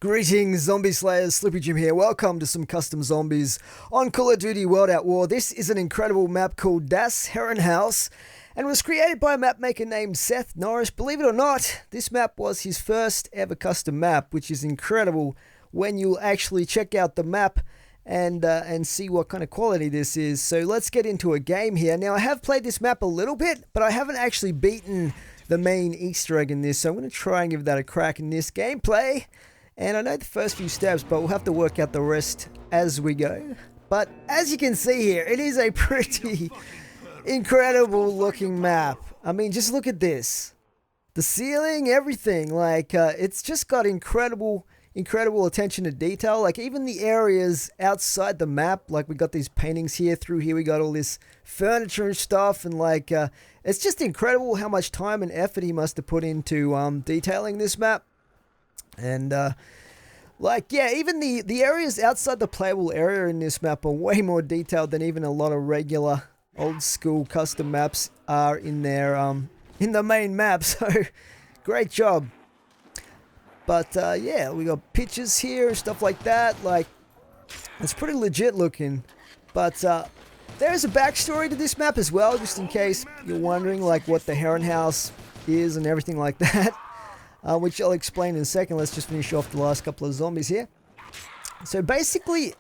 Greetings, Zombie Slayers, Slippy Jim here. Welcome to some custom zombies on Call of Duty World at War. This is an incredible map called Das Herrenhaus and was created by a map maker named Seth Norris. Believe it or not, this map was his first ever custom map, which is incredible when you actually check out the map and see what kind of quality this is. So let's get into a game here. Now, I have played this map a little bit, but I haven't actually beaten the main Easter egg in this, so I'm going to try and give that a crack in this gameplay. And I know the first few steps, but we'll have to work out the rest as we go. But as you can see here, it is a pretty incredible looking map. I mean, just look at this. The ceiling, everything. Like, it's just got incredible attention to detail. Like, even the areas outside the map, like we got these paintings here, through here we got all this furniture and stuff. And like, it's just incredible how much time and effort he must have put into detailing this map. And like, yeah, even the areas outside the playable area in this map are way more detailed than even a lot of regular old school custom maps are in their in the main map. So great job. But yeah, we got pictures here and stuff like that. Like, it's pretty legit looking. But there's a backstory to this map as well, just in case you're wondering like what the Herrenhaus is and everything like that. Which I'll explain in a second. Let's just finish off the last couple of zombies here. So basically,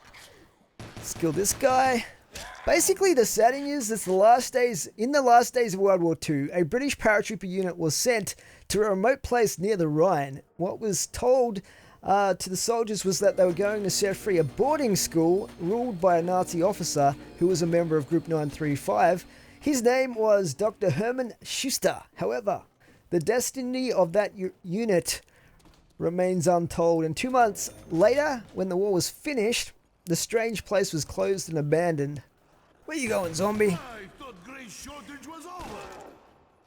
let's kill this guy. Basically, the setting is it's the last days of World War II. A British paratrooper unit was sent to a remote place near the Rhine. What was told to the soldiers was that they were going to set free a boarding school ruled by a Nazi officer who was a member of Group 935. His name was Dr. Hermann Schuster. However, the destiny of that unit remains untold, and 2 months later, when the war was finished, the strange place was closed and abandoned. Where you going, zombie? I thought grace shortage was over.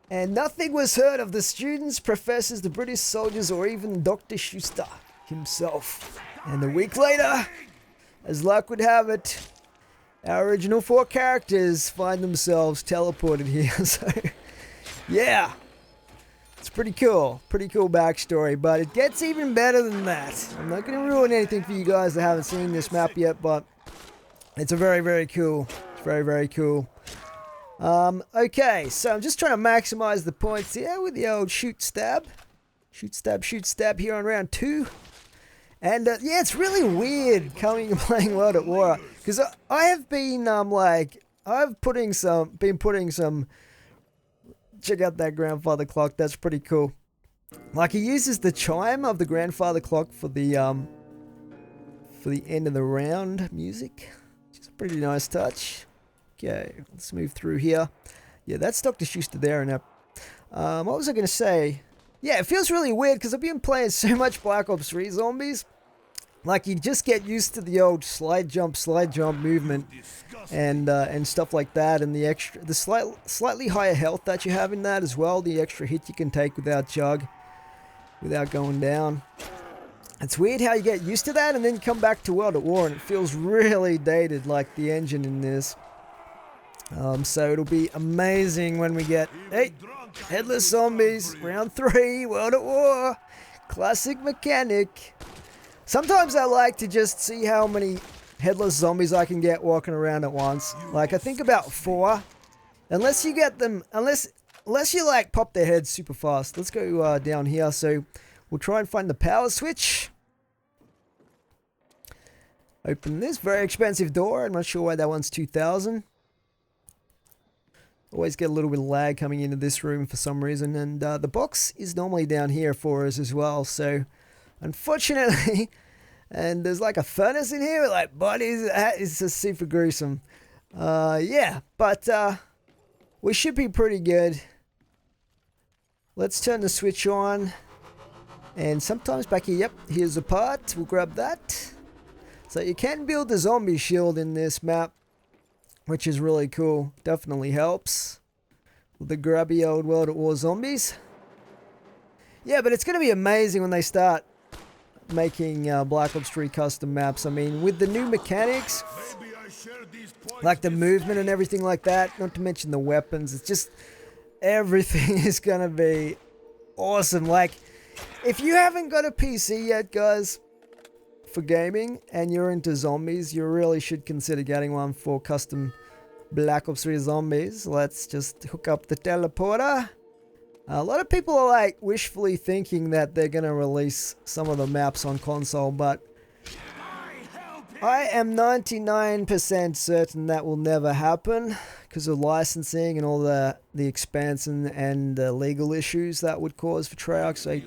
And nothing was heard of the students, professors, the British soldiers, or even Dr. Schuster himself. And a week later, as luck would have it, our original 4 characters find themselves teleported here. So, yeah. It's pretty cool backstory, but it gets even better than that. I'm not going to ruin anything for you guys that haven't seen this map yet, but it's a very cool. It's very cool. Okay, so I'm just trying to maximize the points here with the old shoot stab here on round 2. And yeah, it's really weird coming and playing World at War, because I have been been putting some. Check out that grandfather clock. That's pretty cool. Like, he uses the chime of the grandfather clock for the end of the round music, which is a pretty nice touch. Okay, let's move through here. Yeah, that's Dr. Schuster there. And what was I going to say? Yeah, it feels really weird because I've been playing so much Black Ops 3 zombies. Like, you just get used to the old slide jump movement and stuff like that, and the slightly higher health that you have in that as well, the extra hit you can take without going down. It's weird how you get used to that and then you come back to World at War and it feels really dated, like the engine in this. So it'll be amazing when we get headless zombies, round 3, World at War, classic mechanic. Sometimes I like to just see how many headless zombies I can get walking around at once. Like, I think about 4. Unless you get them, unless you like pop their heads super fast. Let's go down here. So we'll try and find the power switch. Open this very expensive door. I'm not sure why that one's 2,000. Always get a little bit of lag coming into this room for some reason. And the box is normally down here for us as well. So unfortunately, and there's like a furnace in here with like bodies. That is just super gruesome. Yeah, but we should be pretty good. Let's turn the switch on. And sometimes back here, yep, here's a part. We'll grab that. So you can build the zombie shield in this map, which is really cool. Definitely helps with the grubby old World at War zombies. Yeah, but it's going to be amazing when they start making Black Ops 3 custom maps. I mean, with the new mechanics, like the movement and everything like that, not to mention the weapons, it's just everything is gonna be awesome. Like, if you haven't got a PC yet, guys, for gaming and you're into zombies, you really should consider getting one for custom Black Ops 3 zombies. Let's just hook up the teleporter. A lot of people are like wishfully thinking that they're going to release some of the maps on console, but I am 99% certain that will never happen because of licensing and all the expansion and the legal issues that would cause for Treyarch. So,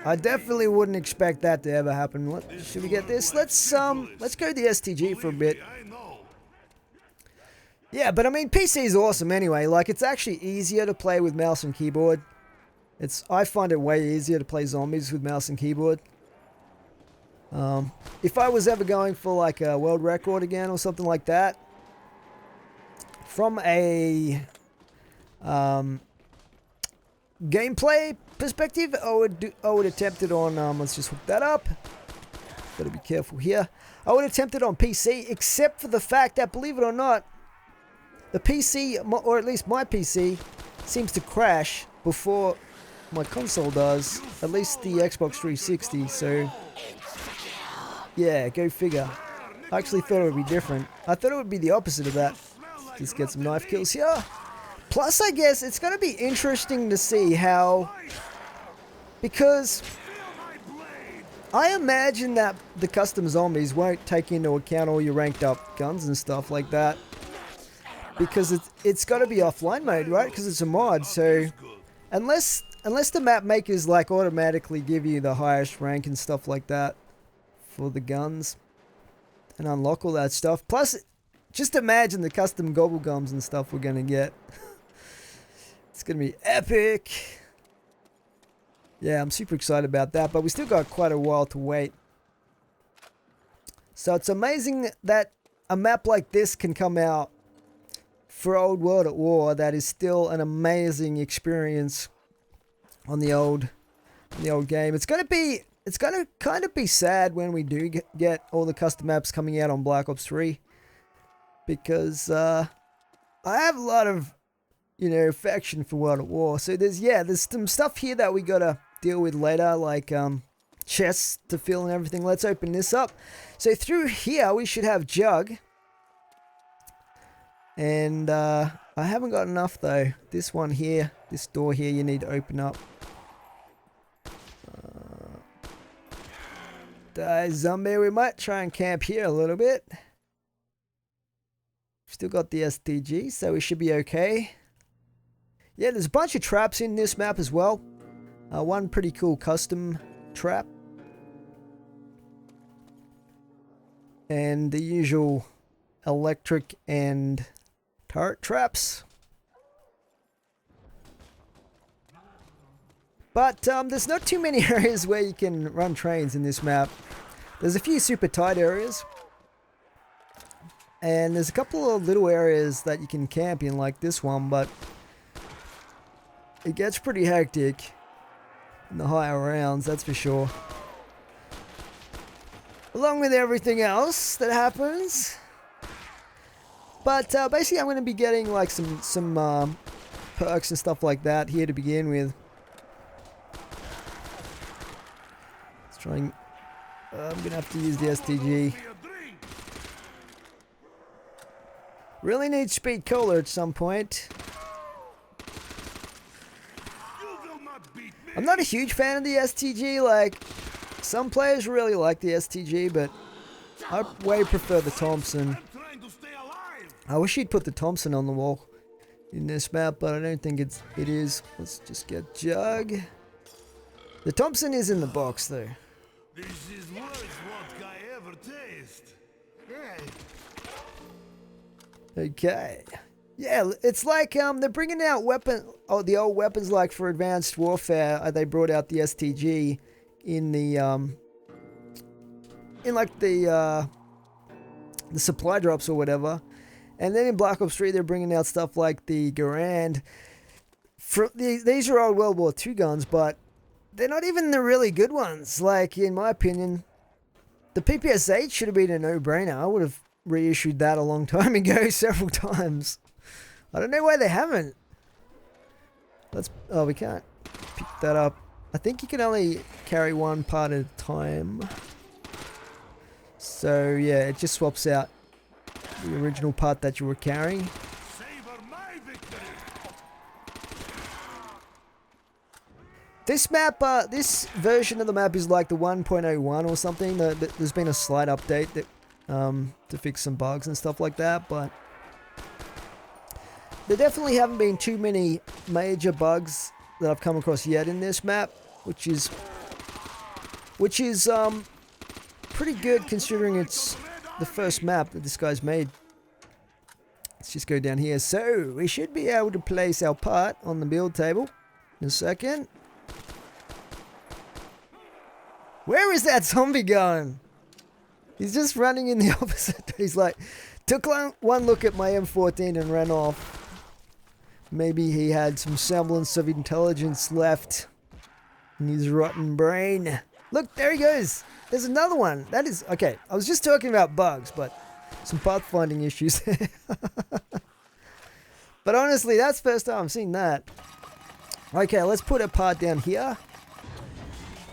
I definitely wouldn't expect that to ever happen. Should we get this? Let's go the STG for a bit. Yeah, but I mean, PC is awesome anyway. Like, it's actually easier to play with mouse and keyboard. I find it way easier to play zombies with mouse and keyboard. If I was ever going for like a world record again or something like that, from a gameplay perspective, I would attempt it on. Let's just hook that up. Gotta be careful here. I would attempt it on PC, except for the fact that, believe it or not, the PC, or at least my PC, seems to crash before my console does. At least the Xbox 360. So, yeah, go figure. I actually thought it would be different. I thought it would be the opposite of that. Just get some knife kills here. Plus, I guess it's going to be interesting to see how, because I imagine that the custom zombies won't take into account all your ranked up guns and stuff like that, because it's got to be offline mode, right? Because it's a mod. So unless the map makers like automatically give you the highest rank and stuff like that for the guns and unlock all that stuff. Plus, just imagine the custom gobble gums and stuff we're going to get. It's going to be epic. Yeah, I'm super excited about that, but we still got quite a while to wait. So it's amazing that a map like this can come out for Old World at War. That is still an amazing experience on the old game. It's going to kind of be sad when we do get all the custom maps coming out on Black Ops 3, because I have a lot of, affection for World at War. So there's some stuff here that we got to deal with later, like chests to fill and everything. Let's open this up. So through here we should have Jug. And I haven't got enough though. This one here, this door here, you need to open up. Die zombie, we might try and camp here a little bit. Still got the STG, so we should be okay. Yeah, there's a bunch of traps in this map as well. One pretty cool custom trap. And the usual electric and turret traps. But there's not too many areas where you can run trains in this map. There's a few super tight areas. And there's a couple of little areas that you can camp in, like this one, but it gets pretty hectic in the higher rounds, that's for sure. Along with everything else that happens. But basically I'm going to be getting like some perks and stuff like that here to begin with. Let's try and... I'm going to have to use the STG. Really need speed cola at some point. I'm not a huge fan of the STG. Like, some players really like the STG, but I way prefer the Thompson. I wish he'd put the Thompson on the wall in this map, but I don't think it is. Let's just get Jug. The Thompson is in the box though. This is worst vodka I ever taste. Okay. Yeah, it's like they're bringing out the old weapons, like for Advanced Warfare. They brought out the STG in the supply drops or whatever. And then in Black Ops 3 they're bringing out stuff like the Garand. These are old World War II guns, but they're not even the really good ones. Like, in my opinion, the PPS-8 should have been a no-brainer. I would have reissued that a long time ago, several times. I don't know why they haven't. We can't pick that up. I think you can only carry one part at a time. So yeah, it just swaps out the original part that you were carrying. Savor my victory. This map, this version of the map is like the 1.01 or something. There's been a slight update that to fix some bugs and stuff like that, but there definitely haven't been too many major bugs that I've come across yet in this map, which is pretty good considering it's the first map that this guy's made. Let's just go down here. So we should be able to place our part on the build table in a second. Where is that zombie going? He's just running in the opposite. He's like, took one look at my M14 and ran off. Maybe he had some semblance of intelligence left in his rotten brain. Look, there he goes. There's another one. That is, okay, I was just talking about bugs, but some pathfinding issues there. But honestly, that's the first time I've seen that. Okay, let's put a part down here.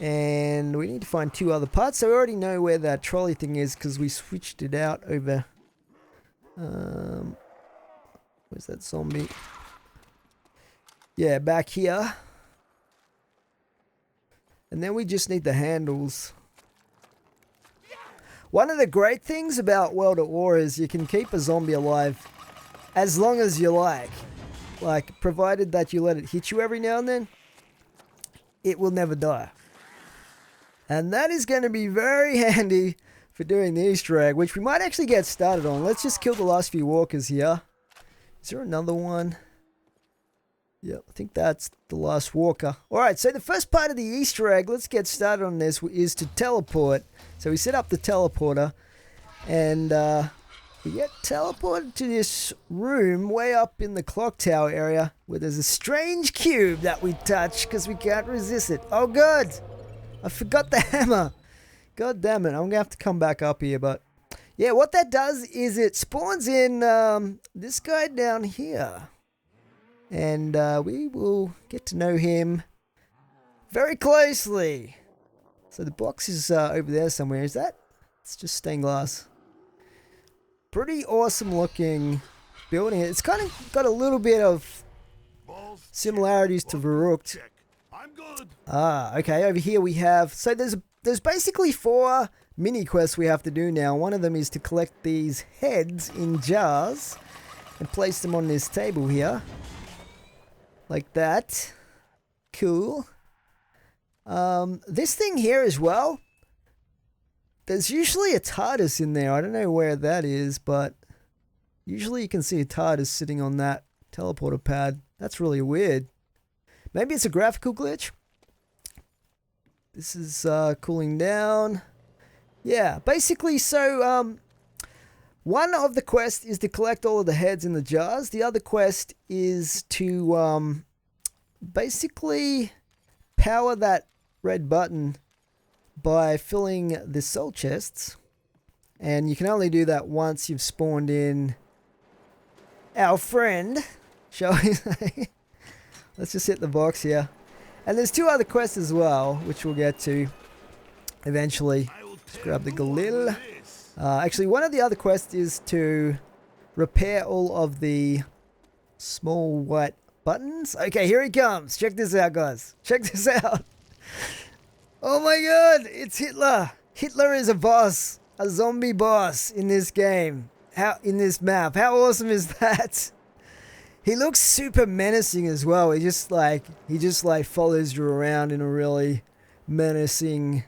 And we need to find two other parts. So we already know where that trolley thing is because we switched it out over... where's that zombie? Yeah, back here. And then we just need the handles. One of the great things about World at War is you can keep a zombie alive as long as you like. Like, provided that you let it hit you every now and then, it will never die. And that is going to be very handy for doing the Easter egg, which we might actually get started on. Let's just kill the last few walkers here. Is there another one? Yep, I think that's the last walker. Alright, so the first part of the Easter egg, let's get started on this, is to teleport. So we set up the teleporter, and we get teleported to this room way up in the clock tower area, where there's a strange cube that we touch, because we can't resist it. Oh good! I forgot the hammer. God damn it, I'm going to have to come back up here, but... yeah, what that does is it spawns in this guy down here. And we will get to know him very closely. So the box is over there somewhere. Is that? It's just stained glass. Pretty awesome looking building. It's kind of got a little bit of similarities to Verrucht. I'm good. Ah, okay. Over here we have... so there's basically 4 mini quests we have to do now. One of them is to collect these heads in jars and place them on this table here. Like that. Cool. This thing here as well. There's usually a TARDIS in there. I don't know where that is, but usually you can see a TARDIS sitting on that teleporter pad. That's really weird. Maybe it's a graphical glitch. This is cooling down. Yeah, basically, so one of the quests is to collect all of the heads in the jars. The other quest is to basically power that red button by filling the soul chests. And you can only do that once you've spawned in our friend, shall we say. Let's just hit the box here. And there's 2 other quests as well, which we'll get to eventually. Just grab the Galil. Actually, one of the other quests is to repair all of the small white buttons. Okay, here he comes. Check this out, guys. Check this out. Oh my god, it's Hitler. Hitler is a boss, a zombie boss in this game. In this map. How awesome is that? He looks super menacing as well. He just like follows you around in a really menacing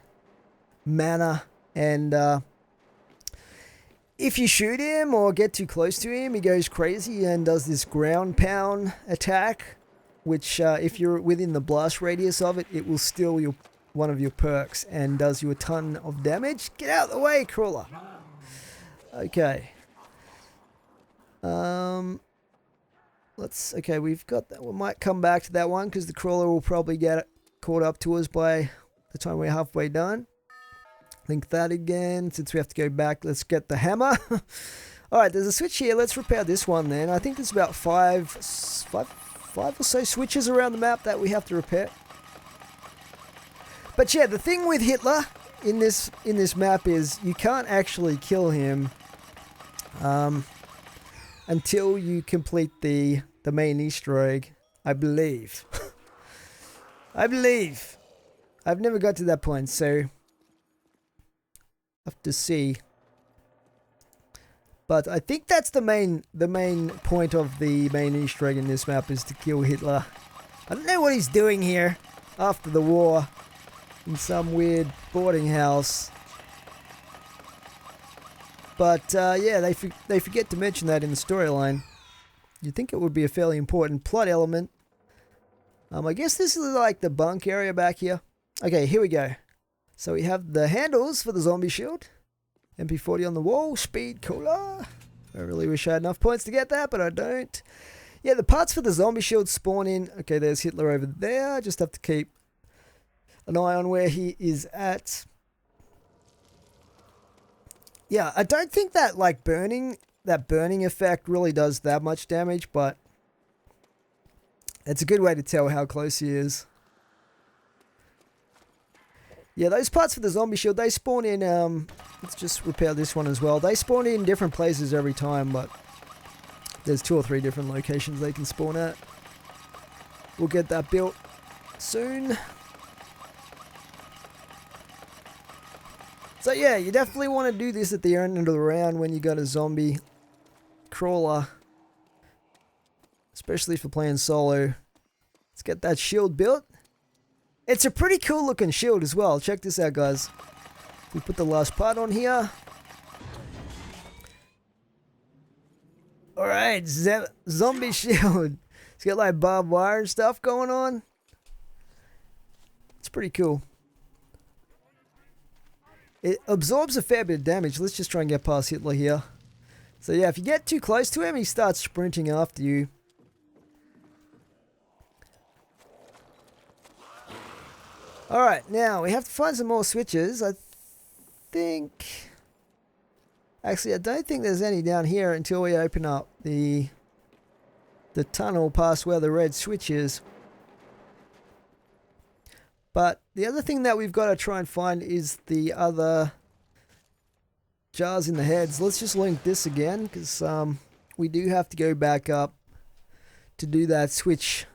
manner. And if you shoot him or get too close to him, he goes crazy and does this ground pound attack, which if you're within the blast radius of it, it will steal one of your perks and does you a ton of damage. Get out of the way, crawler. Okay. Okay, we've got that. We might come back to that one because the crawler will probably get caught up to us by the time we're halfway done. Link that again. Since we have to go back, let's get the hammer. Alright, there's a switch here. Let's repair this one then. I think there's about five or so switches around the map that we have to repair. But yeah, the thing with Hitler in this map is you can't actually kill him until you complete the main Easter egg, I believe. I believe. I've never got to that point, so have to see. But I think that's the main point of the main Easter egg in this map, is to kill Hitler. I don't know what he's doing here after the war in some weird boarding house. But yeah, they forget to mention that in the storyline. You'd think it would be a fairly important plot element. I guess this is like the bunk area back here. Okay, here we go. So we have the handles for the zombie shield. MP40 on the wall, speed cooler. I really wish I had enough points to get that, but I don't. Yeah, the parts for the zombie shield spawn in. Okay, there's Hitler over there. I just have to keep an eye on where he is at. Yeah, I don't think that like burning effect really does that much damage, but it's a good way to tell how close he is. Yeah, those parts for the zombie shield, they spawn in, let's just repair this one as well. They spawn in different places every time, but there's 2 or 3 different locations they can spawn at. We'll get that built soon. So yeah, you definitely want to do this at the end of the round when you got a zombie crawler. Especially if you're playing solo. Let's get that shield built. It's a pretty cool looking shield as well. Check this out, guys. We put the last part on here. Alright, zombie shield. It's got like barbed wire and stuff going on. It's pretty cool. It absorbs a fair bit of damage. Let's just try and get past Hitler here. So yeah, if you get too close to him, he starts sprinting after you. Alright, now we have to find some more switches. I think... Actually, I don't think there's any down here until we open up the tunnel past where the red switch is. But the other thing that we've got to try and find is the other jars in the heads. Let's just link this again, because we do have to go back up to do that switch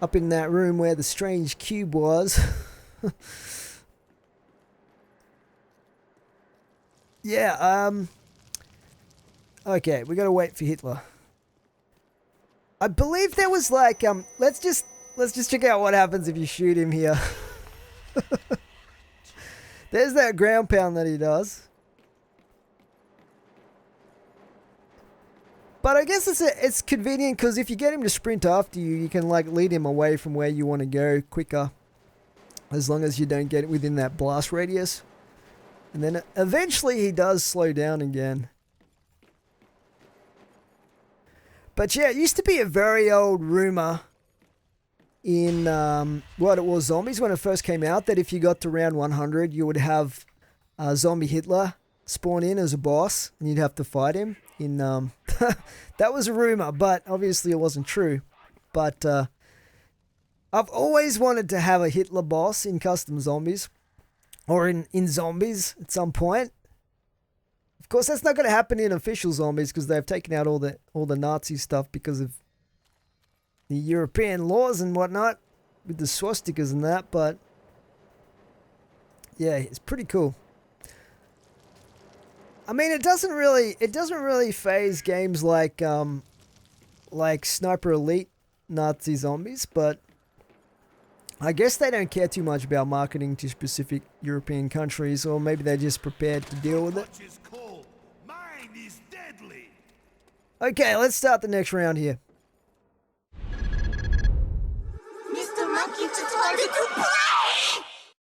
up in that room where the strange cube was. Yeah, okay, we gotta wait for Hitler. I believe there was like, let's just check out what happens if you shoot him here. There's that ground pound that he does. But I guess it's convenient, because if you get him to sprint after you, you can like lead him away from where you want to go quicker. As long as you don't get it within that blast radius. And then eventually he does slow down again. But yeah, it used to be a very old rumor in what it was Zombies when it first came out, that if you got to round 100, you would have Zombie Hitler spawn in as a boss, and you'd have to fight him. In that was a rumor, but obviously it wasn't true. But I've always wanted to have a Hitler boss in custom zombies, or in zombies at some point. Of course, that's not going to happen in official zombies, because they've taken out all the Nazi stuff because of the European laws and whatnot with the swastikas and that. But yeah, it's pretty cool. I mean, it doesn't really phase games like Sniper Elite Nazi zombies, but I guess they don't care too much about marketing to specific European countries, or maybe they're just prepared to deal with it. Okay, let's start the next round here.